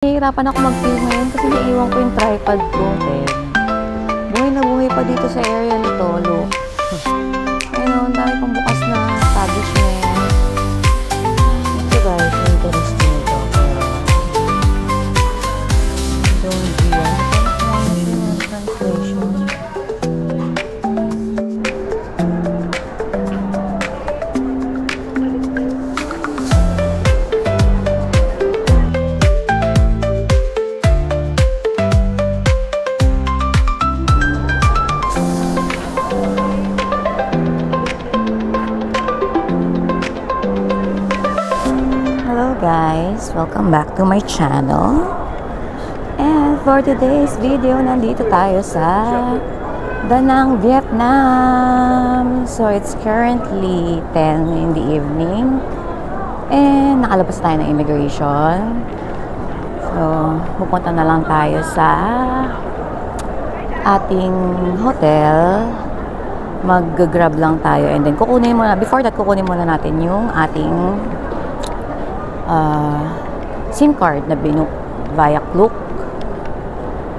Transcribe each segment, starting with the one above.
Nahihirapan ako mag-film ngayon kasi naiwan ko yung tripod ko. Buhay na buhay pa dito sa area nito, look. Ayun, ang dami pang bukas na establishment. Ito guys, interesting ito. Don't be translation. Guys, welcome back to my channel. And for today's video, nandito tayo sa Da Nang, Vietnam. So it's currently 10 in the evening and nakalabas tayo ng immigration. So pupunta na lang tayo sa ating hotel. Mag-grab lang tayo and then kukunin muna, before that kukunin muna natin yung ating SIM card na binook via Klook.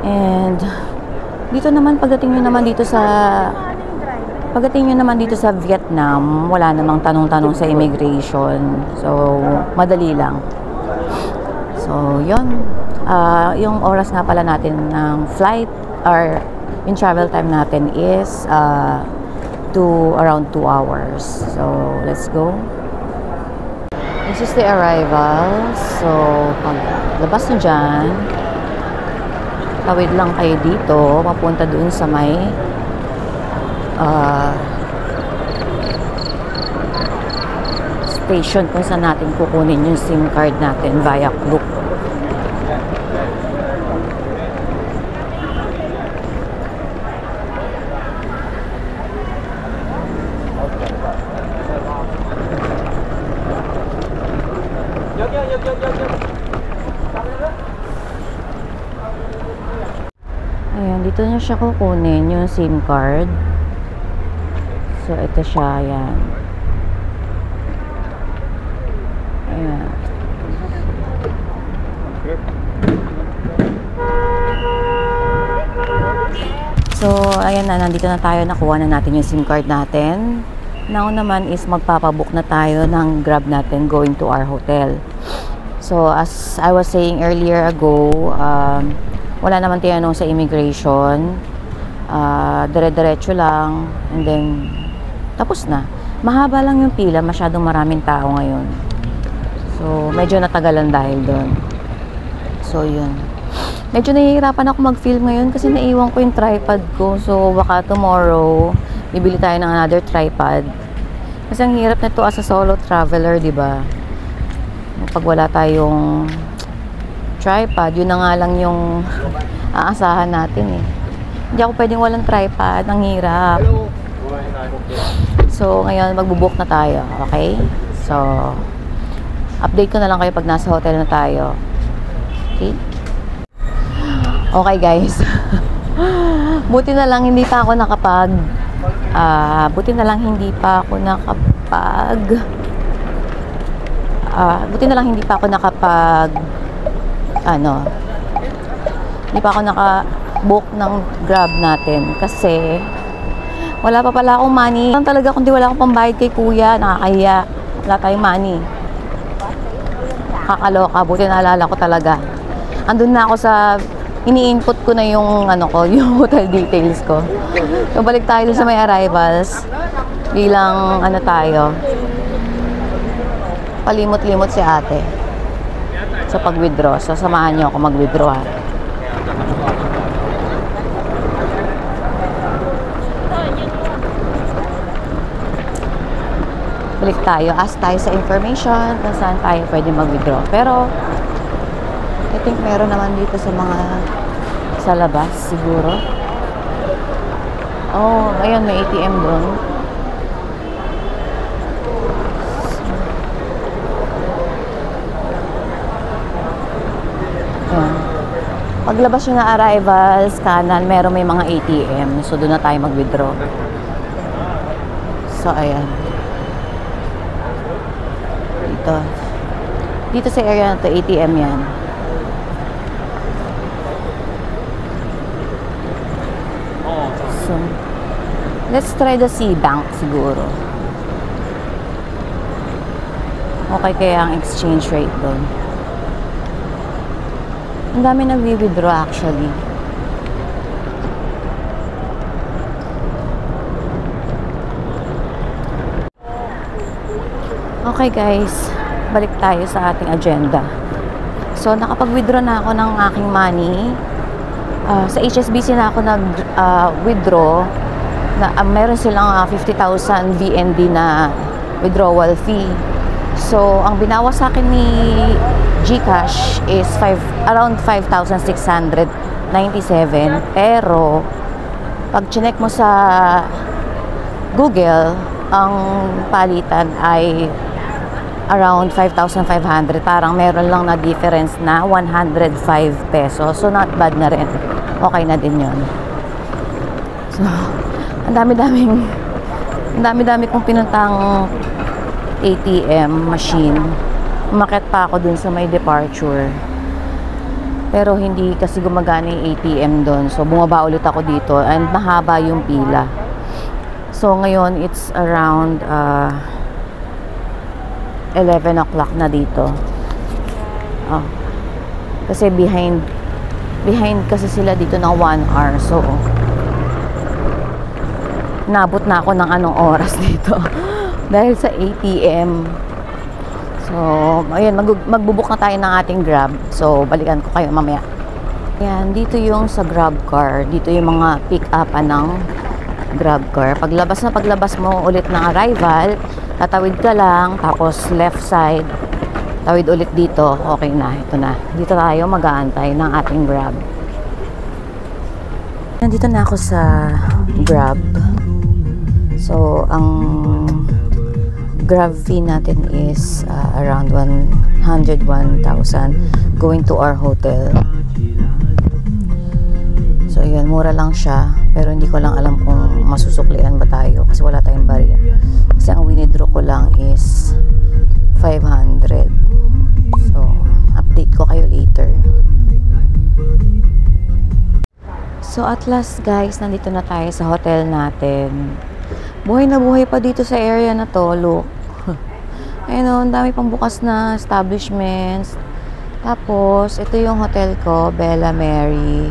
And dito naman pagdating nyo naman dito sa Vietnam, wala namang tanong-tanong sa immigration. So madali lang. So yun, yung oras nga pala natin ng flight or yung travel time natin is around 2 hours. So let's go. This is the arrival. So, pag labas nyo dyan, tawid lang kayo dito, papunta dun sa may station kung saan natin kukunin yung SIM card natin via Klook. Ayan, dito nyo siya kukunin yung SIM card. So, ito siya, ayan. Ayan. So, ayan na, nandito na tayo, nakuha na natin yung SIM card natin. Now naman is magpapabook na tayo ng Grab natin going to our hotel. So, as I was saying earlier ago, wala naman tinanong sa immigration. Dire-diretso lang. And then, tapos na. Mahaba lang yung pila. Masyadong maraming tao ngayon. So, medyo natagalan dahil doon. So, yun. Medyo nahihirapan ako mag-film ngayon kasi naiwan ko yung tripod ko. So, baka tomorrow, bibili tayo ng another tripod. Kasi ang hirap na to as a solo traveler, di ba? Pag wala tayong tripod, yun na nga lang yung aasahan natin eh. Hindi ako pwedeng walang tripod, ang hirap. So, ngayon magbubook na tayo, okay? So, update ko na lang kayo pag nasa hotel na tayo. Okay? Okay guys. Buti na lang hindi pa ako nakapag buti na lang hindi pa ako naka-book ng Grab natin kasi wala pa pala akong money. Talaga kundi wala akong pambayad kay kuya, nakakahiya. Wala tayong money. Kakaloka, buti naalala ko talaga. Andun na ako sa ini-input ko na yung yung hotel details ko. So balik tayo dun sa may arrivals. Bilang tayo. Palimot-limot si ate sa pag-withdraw. So, samahan niyo ako mag-withdraw. Balik tayo. Ask tayo sa information kung saan tayo pwede mag-withdraw. Pero, I think meron naman dito sa mga sa labas siguro. Oh, ayun, may ATM doon. Paglabas nyo na arrivals, kanan, meron may mga ATM. So, doon na tayo mag-withdraw. So, ayan. Dito. Dito sa area na to, ATM yan. peso. Let's try the C-Bank siguro. Okay kaya ang exchange rate doon. Ang dami nagwi-withdraw actually. Okay guys, balik tayo sa ating agenda. So, nakapag-withdraw na ako ng aking money. Sa HSBC na ako nag-withdraw. Meron silang 50,000 VND na withdrawal fee. So, ang binawas sa akin ni GCash is around 5,697. Pero, pag chinek mo sa Google, ang palitan ay around 5,500. Parang meron lang na difference na 105 pesos. So, not bad na rin. Okay na din yun. So, ang dami-dami kong pinuntang ATM machine. Umakyat pa ako dun sa may departure. Pero hindi kasi gumagana yung ATM dun. So, bumaba ulit ako dito. And mahaba yung pila. So, ngayon, it's around 11 o'clock na dito. Kasi behind kasi sila dito ng 1 hour. So, nabot na ako ng anong oras dito. Dahil sa ATM. So, ayun, magbubuk na tayo ng ating Grab. So, balikan ko kayo mamaya. Yan, dito yung sa Grab car. Dito yung mga pick-upan ng Grab car. Paglabas mo ulit ng arrival, tatawid ka lang, tapos left side, tawid ulit dito. Okay na, ito na. Dito tayo mag-aantay ng ating Grab. Nandito na ako sa Grab. So, ang Grab fee natin is around 101,000 going to our hotel. So, yun, mura lang siya. Pero hindi ko lang alam kung masusuklian ba tayo kasi wala tayong barya. Kasi ang winidraw ko lang is 500. So, update ko kayo later. So, at last guys, nandito na tayo sa hotel natin. Buhay na buhay pa dito sa area na to. Look. Ayun o, ang dami pang bukas na establishments. Tapos, ito yung hotel ko, Bella Mary.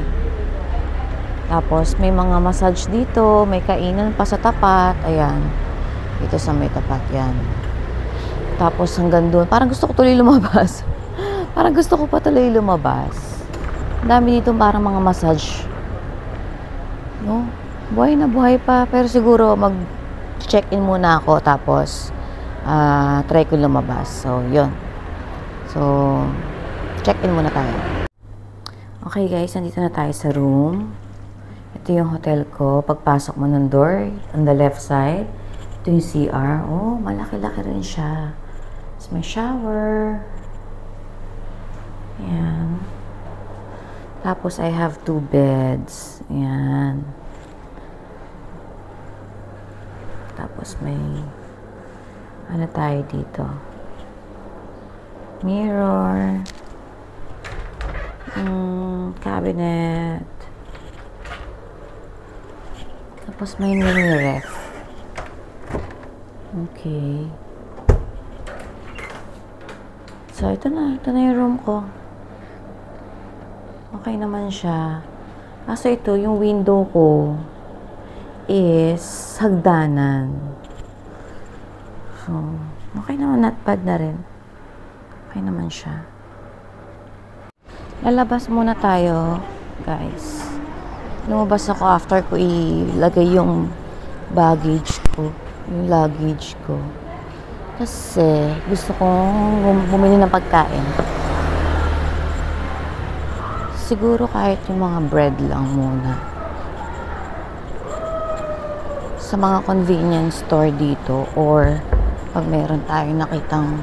Tapos, may mga massage dito, may kainan pa sa tapat. Ayan. Dito sa may tapat yan. Tapos, hanggang doon. Parang gusto ko tuloy lumabas. Parang gusto ko pa tuloy lumabas. Ang dami dito parang mga massage. No? Buhay na buhay pa. Pero siguro, mag-check-in muna ako. Tapos, try ko lumabas. So, yun. So, check-in muna tayo. Okay guys, nandito na tayo sa room. Ito yung hotel ko. Pagpasok mo ng door, on the left side, ito yung CR. Oh, malaki-laki rin siya. Tapos may shower. Ayan. Tapos, I have 2 beds. Ayan. Tapos, may ano tayo dito? Mirror. Cabinet. Tapos may mini ref. Okay. So, ito na yung room ko. Okay naman siya. Kaso ito, yung window ko is hagdanan. So, okay naman, not bad na rin. Okay naman siya. Lalabas muna tayo, guys. Lumabas ako after ko ilagay yung baggage ko. Yung luggage ko. Kasi, gusto kong bumili ng pagkain. Siguro kahit yung mga bread lang muna. Sa mga convenience store dito or pag meron tayong nakitang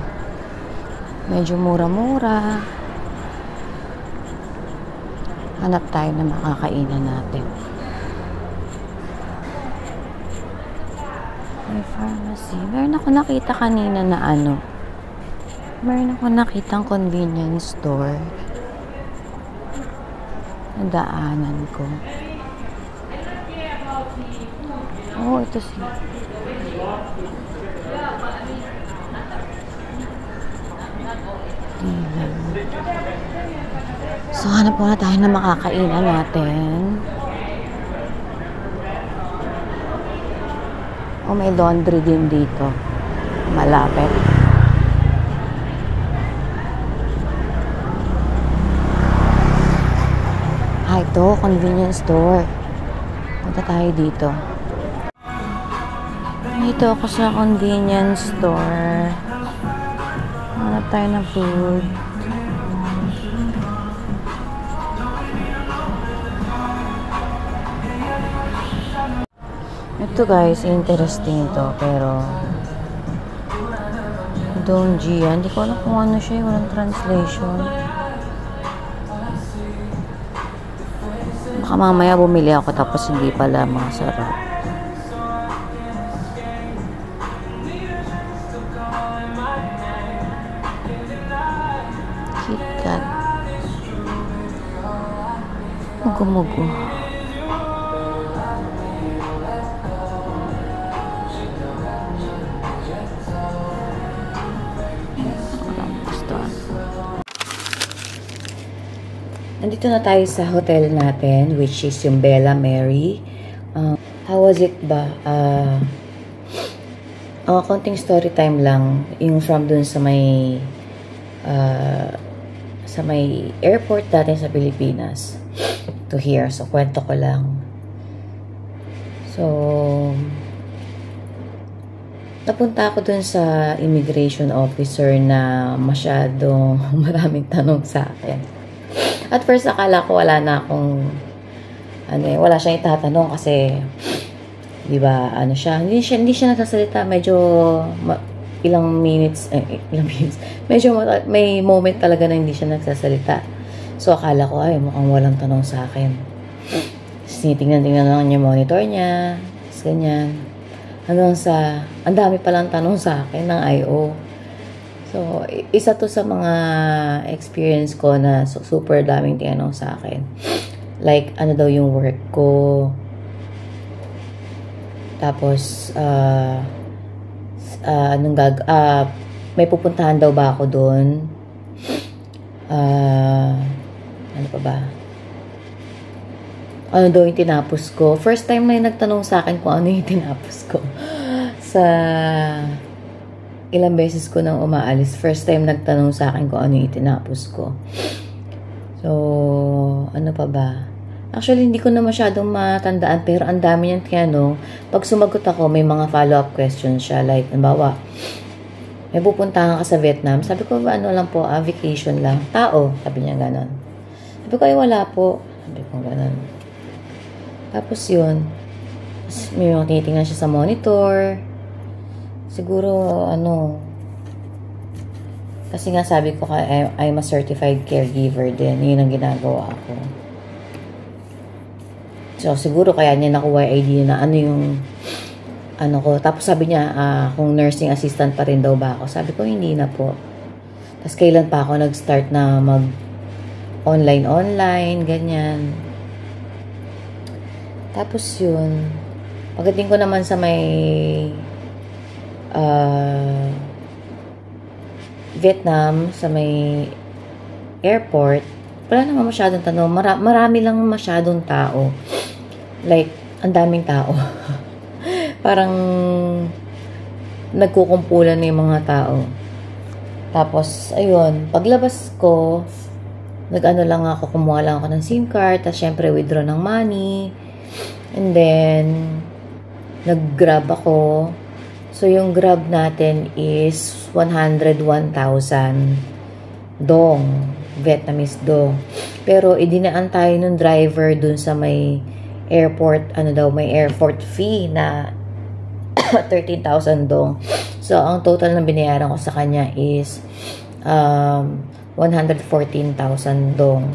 medyo mura-mura, hanap tayo na makakainan natin. May pharmacy. Meron ako nakita kanina na meron ako nakitang convenience store. Nadaanan ko. Oh, ito si... So, hanap muna tayo na makakainan natin. Oh, may laundry din dito. Malapit. Ah, ito, convenience store. Punta tayo dito. Dito ako sa convenience store. Hanap tayo ng food. Ito guys, interesting to, pero Dongji, hindi ko alam kung ano siya, walang translation. Baka mamaya bumili ako tapos hindi pala masarap. KitKat. Mugu-mugu. Nandito na tayo sa hotel natin, which is yung Bella Mary. How was it ba? Konting story time lang. Yung from dun sa may airport natin sa Pilipinas to here. So, kwento ko lang. So, napunta ako dun sa immigration officer na masyadong maraming tanong sa akin. At first, akala ko wala na akong, wala siyang itatanong kasi, di ba, hindi siya nagsasalita, medyo, ilang minutes, medyo may moment talaga na hindi siya nagsasalita. So, akala ko, mukhang walang tanong sa akin. Tingnan lang niya monitor niya, ganyan. Hanggang sa, ang dami palang tanong sa akin ng I.O. So, isa to sa mga experience ko na super daming tinanong sa akin. Like, ano daw yung work ko. Tapos, may pupuntahan daw ba ako doon? Ano pa ba? Ano daw yung tinapos ko? First time may nagtanong sa akin kung ano yung tinapos ko. Sa ilang beses ko nang umaalis, first time nagtanong sa akin kung ano yung itinapos ko. So, ano pa ba? Actually, hindi ko na masyadong matandaan, pero ang dami niyang tinanong. Pag sumagot ako, may mga follow-up questions siya. Like, nabawa, may pupuntahan ka sa Vietnam. Sabi ko, ano lang po, vacation lang. Tao, sabi niya ganon. Sabi ko, wala po. Sabi ko, ganon. Tapos yun, may mga tinitingnan siya sa monitor. Siguro, kasi nga sabi ko, I'm a certified caregiver din. Yun ang ginagawa ako. So, siguro kaya niya nakuha yung idea na ano yung, ko. Tapos sabi niya, kung nursing assistant pa rin daw ba ako. Sabi ko, hindi na po. Tapos kailan pa ako nag-start na mag-online, ganyan. Tapos yun, pagdating ko naman sa may Vietnam, sa may airport, wala naman masyadong tanong. Marami lang masyadong tao. Like, ang daming tao. Parang nagkukumpulan na yung mga tao. Tapos, ayun, paglabas ko, lang ako, kumuha lang ako ng SIM card, tapos syempre withdraw ng money, and then nag-grab ako. So, yung grab natin is 101,000 dong, Vietnamese dong. Pero, idinaan tayo ng driver dun sa may airport, may airport fee na 13,000 dong. So, ang total na binayaran ko sa kanya is 114,000 dong.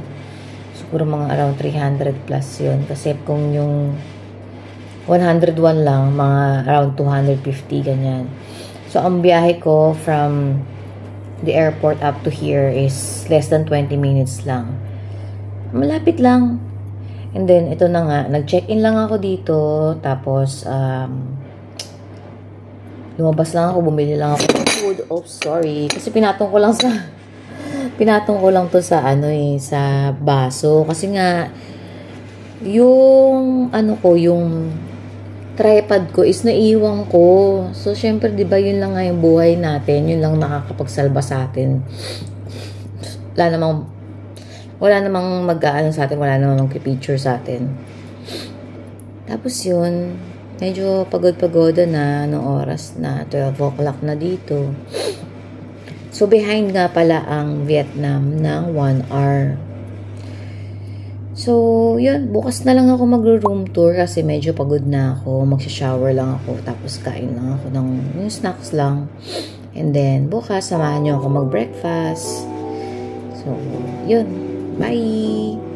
Siguro mga around 300 plus yun. Kasi kung yung 101 lang, mga around 250, ganyan. So, ang biyahe ko from the airport up to here is less than 20 minutes lang. Malapit lang. And then, ito na nga, nag-check-in lang ako dito, tapos, lumabas lang ako, bumili lang ako ng food. Oh, sorry. Kasi pinatong ko lang to sa, sa baso. Kasi nga, yung, yung tripod ko is naiwan ko. So, syempre, di ba, yun lang nga yung buhay natin. Yun lang nakakapagsalba sa atin. Wala namang mag-aano sa atin, wala namang mag-picture sa atin. Tapos yun, medyo pagod-pagoda na noong oras na 12 o'clock na dito. So, behind nga pala ang Vietnam ng 1 hour. So, yun, bukas na lang ako mag-room tour kasi medyo pagod na ako. Magsha-shower lang ako, tapos kain lang ako ng yung snacks lang. And then, bukas, samahan nyo ako mag-breakfast. So, yun. Bye!